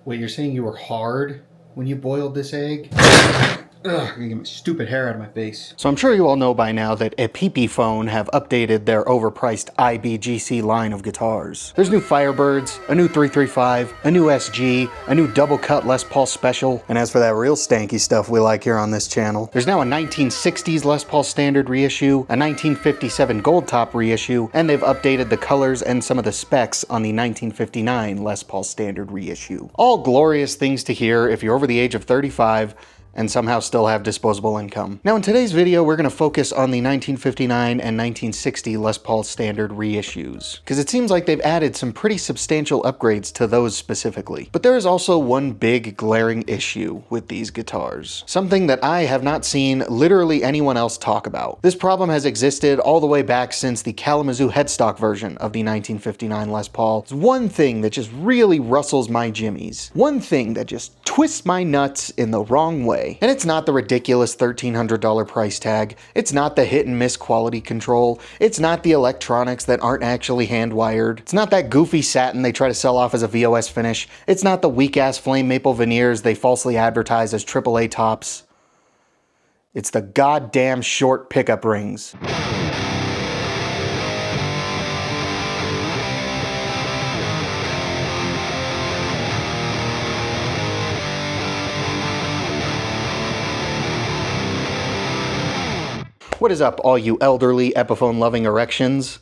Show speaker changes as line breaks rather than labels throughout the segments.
Wait, you're saying you were hard when you boiled this egg? Ugh, I'm gonna get my stupid hair out of my face. So I'm sure you all know by now that Epiphone have updated their overpriced IBGC line of guitars. There's new Firebirds, a new 335, a new SG, a new double cut Les Paul Special, and as for that real stanky stuff we like here on this channel, there's now a 1960s Les Paul Standard reissue, a 1957 Gold Top reissue, and they've updated the colors and some of the specs on the 1959 Les Paul Standard reissue. All glorious things to hear if you're over the age of 35 and somehow still have disposable income. Now in today's video, we're going to focus on the 1959 and 1960 Les Paul Standard reissues, because it seems like they've added some pretty substantial upgrades to those specifically. But there is also one big glaring issue with these guitars, something that I have not seen literally anyone else talk about. This problem has existed all the way back since the Kalamazoo headstock version of the 1959 Les Paul. It's one thing that just really rustles my jimmies. One thing that just twists my nuts in the wrong way. And it's not the ridiculous $1,300 price tag. It's not the hit and miss quality control. It's not the electronics that aren't actually hand wired. It's not that goofy satin they try to sell off as a VOS finish. It's not the weak ass flame maple veneers they falsely advertise as AAA tops. It's the goddamn short pickup rings. What is up, all you elderly Epiphone-loving erections?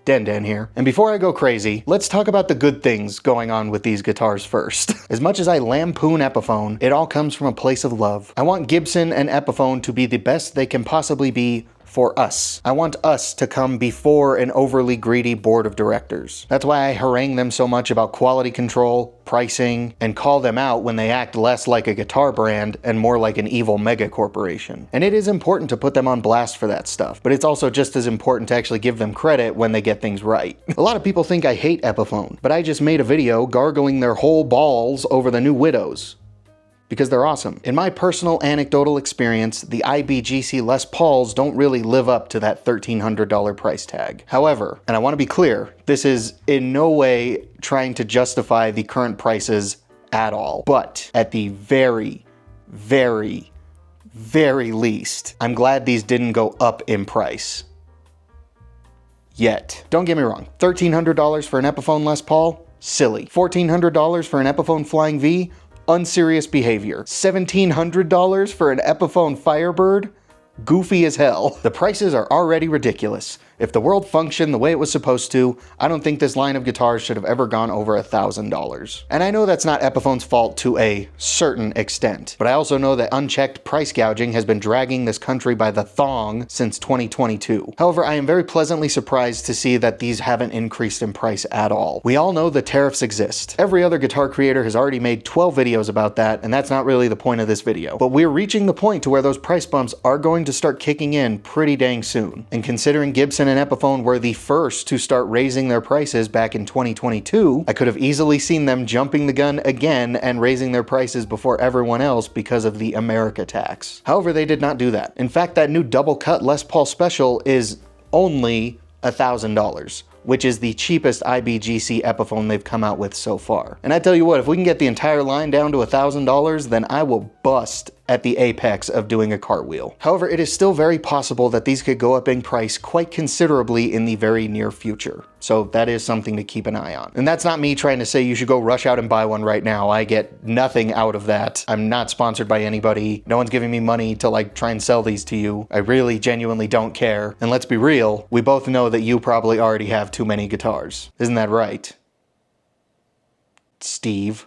Den here. And before I go crazy, let's talk about the good things going on with these guitars first. As much as I lampoon Epiphone, it all comes from a place of love. I want Gibson and Epiphone to be the best they can possibly be for us. I want us to come before an overly greedy board of directors. That's why I harangue them so much about quality control, pricing, and call them out when they act less like a guitar brand and more like an evil mega corporation. And it is important to put them on blast for that stuff, but it's also just as important to actually give them credit when they get things right. A lot of people think I hate Epiphone, but I just made a video gargling their whole balls over the new Widows, because they're awesome. In my personal anecdotal experience, the IBGC Les Pauls don't really live up to that $1,300 price tag. However, and I want to be clear, this is in no way trying to justify the current prices at all. But at the very, very, very least, I'm glad these didn't go up in price. Yet. Don't get me wrong, $1,300 for an Epiphone Les Paul? Silly. $1,400 for an Epiphone Flying V? Unserious behavior. $1,700 for an Epiphone Firebird? Goofy as hell. The prices are already ridiculous. If the world functioned the way it was supposed to, I don't think this line of guitars should have ever gone over $1,000. And I know that's not Epiphone's fault to a certain extent, but I also know that unchecked price gouging has been dragging this country by the thong since 2022. However, I am very pleasantly surprised to see that these haven't increased in price at all. We all know the tariffs exist. Every other guitar creator has already made 12 videos about that, and that's not really the point of this video. But we're reaching the point to where those price bumps are going to start kicking in pretty dang soon. And considering Gibson and Epiphone were the first to start raising their prices back in 2022, I could have easily seen them jumping the gun again and raising their prices before everyone else because of the America tax. However, they did not do that. In fact, that new double cut Les Paul Special is only $1,000. Which is the cheapest IBGC Epiphone they've come out with so far. And I tell you what, if we can get the entire line down to $1,000, then I will bust at the apex of doing a cartwheel. However, it is still very possible that these could go up in price quite considerably in the very near future. So that is something to keep an eye on. And that's not me trying to say you should go rush out and buy one right now. I get nothing out of that. I'm not sponsored by anybody. No one's giving me money to like try and sell these to you. I really genuinely don't care. And let's be real, we both know that you probably already have too many guitars. Isn't that right, Steve?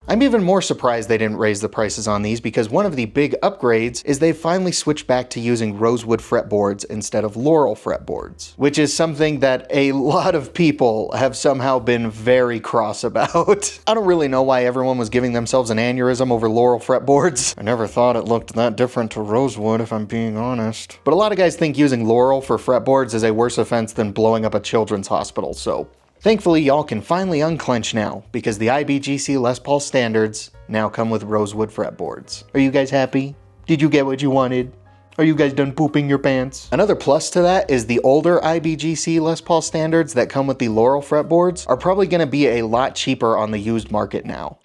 I'm even more surprised they didn't raise the prices on these because one of the big upgrades is they've finally switched back to using Rosewood fretboards instead of Laurel fretboards, which is something that a lot of people have somehow been very cross about. I don't really know why everyone was giving themselves an aneurysm over Laurel fretboards. I never thought it looked that different to Rosewood, if I'm being honest. But a lot of guys think using Laurel for fretboards is a worse offense than blowing up a children's hospital, so Thankfully, y'all can finally unclench now, because the IBGC Les Paul Standards now come with Rosewood fretboards. Are you guys happy? Did you get what you wanted? Are you guys done pooping your pants? Another plus to that is the older IBGC Les Paul Standards that come with the Laurel fretboards are probably going to be a lot cheaper on the used market now.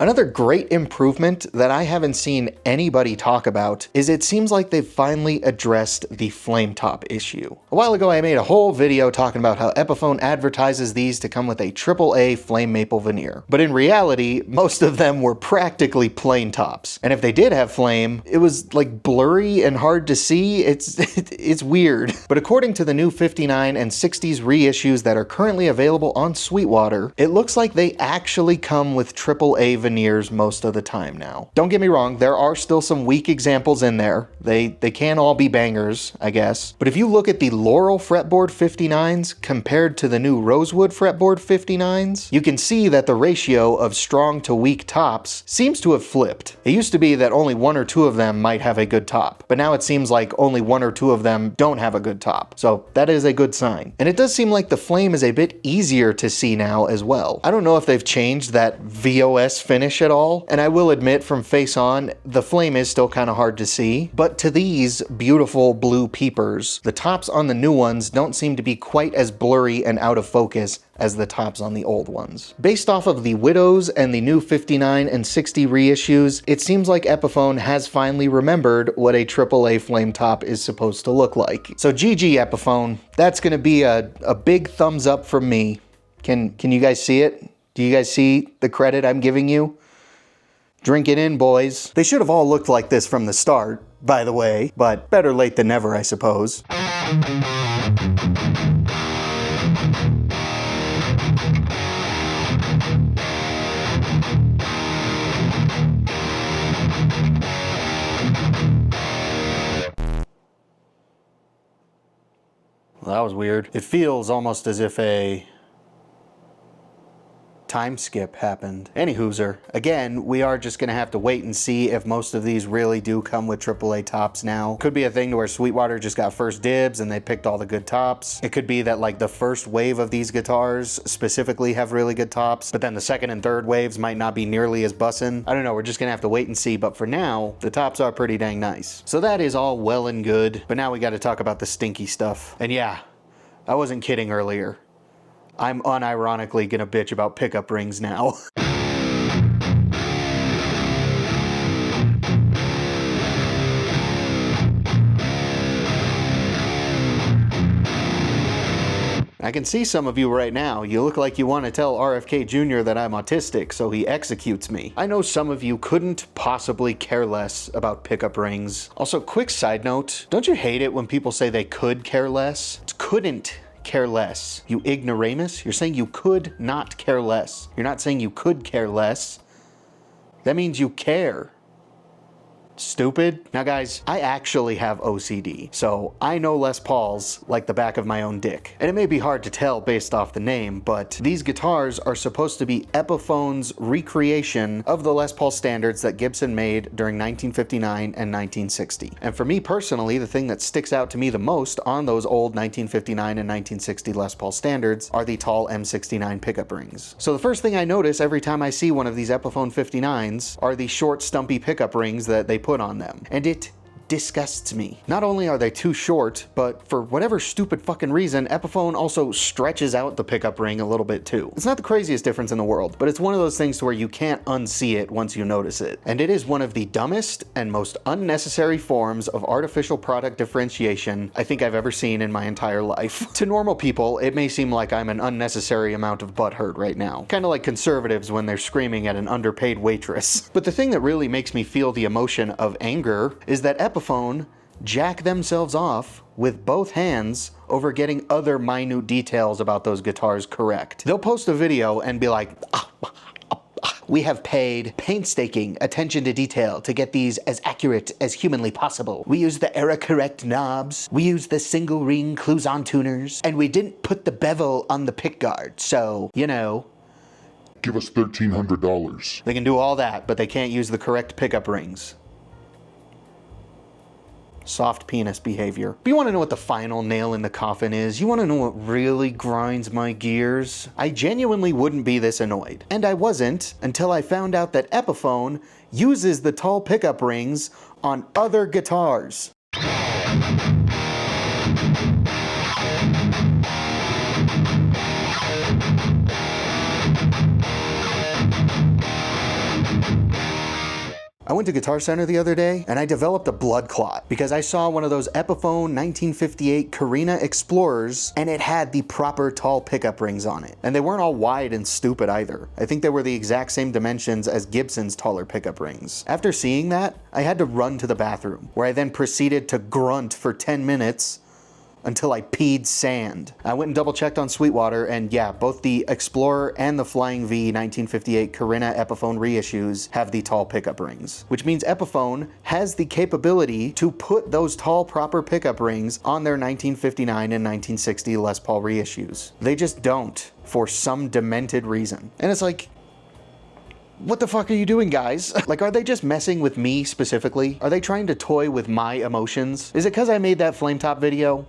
Another great improvement that I haven't seen anybody talk about is it seems like they've finally addressed the flame top issue. A while ago I made a whole video talking about how Epiphone advertises these to come with a AAA flame maple veneer. But in reality, most of them were practically plain tops. And if they did have flame, it was like blurry and hard to see. It's weird. But according to the new 59 and 60s reissues that are currently available on Sweetwater, it looks like they actually come with AAA veneers most of the time now. Don't get me wrong, there are still some weak examples in there. They can't all be bangers, I guess. But if you look at the Laurel fretboard 59s compared to the new Rosewood fretboard 59s, you can see that the ratio of strong to weak tops seems to have flipped. It used to be that only one or two of them might have a good top, but now it seems like only one or two of them don't have a good top. So that is a good sign. And it does seem like the flame is a bit easier to see now as well. I don't know if they've changed that VOS finish at all, and I will admit from face on, the flame is still kind of hard to see, but to these beautiful blue peepers, the tops on the new ones don't seem to be quite as blurry and out of focus as the tops on the old ones. Based off of the Widows and the new 59 and 60 reissues, it seems like Epiphone has finally remembered what a AAA flame top is supposed to look like. So GG Epiphone, that's gonna be a big thumbs up from me. Can you guys see it? Do you guys see the credit I'm giving you? Drink it in, boys. They should have all looked like this from the start, by the way, but better late than never, I suppose. Well, that was weird. It feels almost as if a time skip happened. Anywhooser, again, we are just gonna have to wait and see if most of these really do come with AAA tops now. Could be a thing to where Sweetwater just got first dibs and they picked all the good tops. It could be that like the first wave of these guitars specifically have really good tops, but then the second and third waves might not be nearly as bussin'. I don't know, we're just gonna have to wait and see, but for now, the tops are pretty dang nice. So that is all well and good, but now we gotta talk about the stinky stuff. And yeah, I wasn't kidding earlier. I'm unironically gonna bitch about pickup rings now. I can see some of you right now. You look like you want to tell RFK Jr. that I'm autistic, so he executes me. I know some of you couldn't possibly care less about pickup rings. Also, quick side note, don't you hate it when people say they could care less? It's couldn't care less. You ignoramus, you're saying you could not care less. You're not saying you could care less. That means you care. Stupid. Now guys, I actually have OCD, so I know Les Pauls like the back of my own dick. And it may be hard to tell based off the name, but these guitars are supposed to be Epiphone's recreation of the Les Paul standards that Gibson made during 1959 and 1960. And for me personally, the thing that sticks out to me the most on those old 1959 and 1960 Les Paul standards are the tall M69 pickup rings. So the first thing I notice every time I see one of these Epiphone 59s are the short stumpy pickup rings that they put on them, and it disgusts me. Not only are they too short, but for whatever stupid fucking reason, Epiphone also stretches out the pickup ring a little bit too. It's not the craziest difference in the world, but it's one of those things to where you can't unsee it once you notice it. And it is one of the dumbest and most unnecessary forms of artificial product differentiation I think I've ever seen in my entire life. To normal people, it may seem like I'm an unnecessary amount of butthurt right now. Kind of like conservatives when they're screaming at an underpaid waitress. But the thing that really makes me feel the emotion of anger is that Epiphone jack themselves off with both hands over getting other minute details about those guitars correct. They'll post a video and be like, we have paid painstaking attention to detail to get these as accurate as humanly possible. We use the error correct knobs, we use the single ring Clues-on tuners, and we didn't put the bevel on the pickguard, so, you know,
give us $1,300.
They can do all that, but they can't use the correct pickup rings. Soft penis behavior. But you want to know what the final nail in the coffin is? You want to know what really grinds my gears? I genuinely wouldn't be this annoyed. And I wasn't until I found out that Epiphone uses the tall pickup rings on other guitars. I went to Guitar Center the other day and I developed a blood clot because I saw one of those Epiphone 1958 Carina Explorers and it had the proper tall pickup rings on it. And they weren't all wide and stupid either. I think they were the exact same dimensions as Gibson's taller pickup rings. After seeing that, I had to run to the bathroom, where I then proceeded to grunt for 10 minutes until I peed sand. I went and double checked on Sweetwater, and yeah, both the Explorer and the Flying V 1958 Carina Epiphone reissues have the tall pickup rings, which means Epiphone has the capability to put those tall proper pickup rings on their 1959 and 1960 Les Paul reissues. They just don't, for some demented reason. And it's like, what the fuck are you doing, guys? Like, are they just messing with me specifically? Are they trying to toy with my emotions? Is it because I made that flametop video?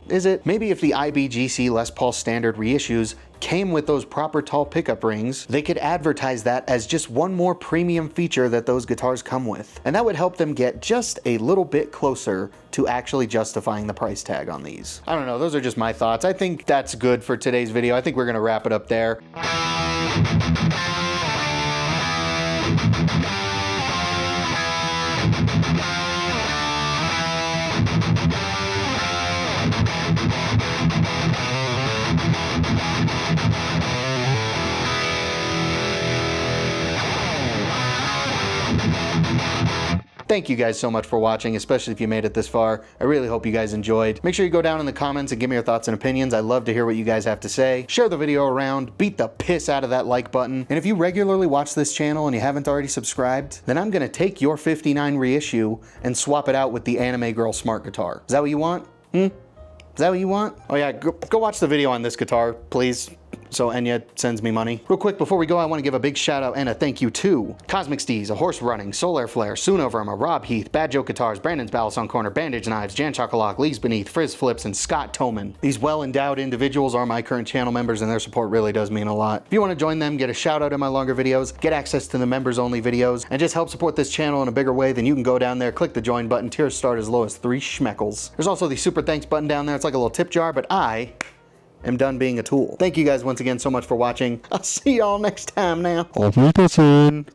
Is it? Maybe if the IBGC Les Paul Standard reissues came with those proper tall pickup rings, they could advertise that as just one more premium feature that those guitars come with. And that would help them get just a little bit closer to actually justifying the price tag on these. I don't know, those are just my thoughts. I think that's good for today's video. I think we're gonna wrap it up there. Thank you guys so much for watching, especially if you made it this far. I really hope you guys enjoyed. Make sure you go down in the comments and give me your thoughts and opinions. I love to hear what you guys have to say. Share the video around, beat the piss out of that like button. And if you regularly watch this channel and you haven't already subscribed, then I'm gonna take your 59 reissue and swap it out with the Anime Girl Smart Guitar. Is that what you want? Is that what you want? Oh yeah, go watch the video on this guitar, please, so Enya sends me money. Real quick, before we go, I want to give a big shout out and a thank you to Cosmic Steez, A Horse Running, Solar Flare, Suno Verma, Rob Heath, Bad Joke Guitars, Brandon's Ballast Corner, Bandage Knives, Jan Chocolate, Leagues Beneath, Frizz Flips, and Scott Toman. These well-endowed individuals are my current channel members, and their support really does mean a lot. If you want to join them, get a shout out in my longer videos, get access to the members-only videos, and just help support this channel in a bigger way, then you can go down there, click the join button. Tiers start as low as 3 schmeckles. There's also the super thanks button down there. It's like a little tip jar, but I am done being a tool. Thank you guys once again so much for watching. I'll see y'all next time now.
Auf Wiedersehen.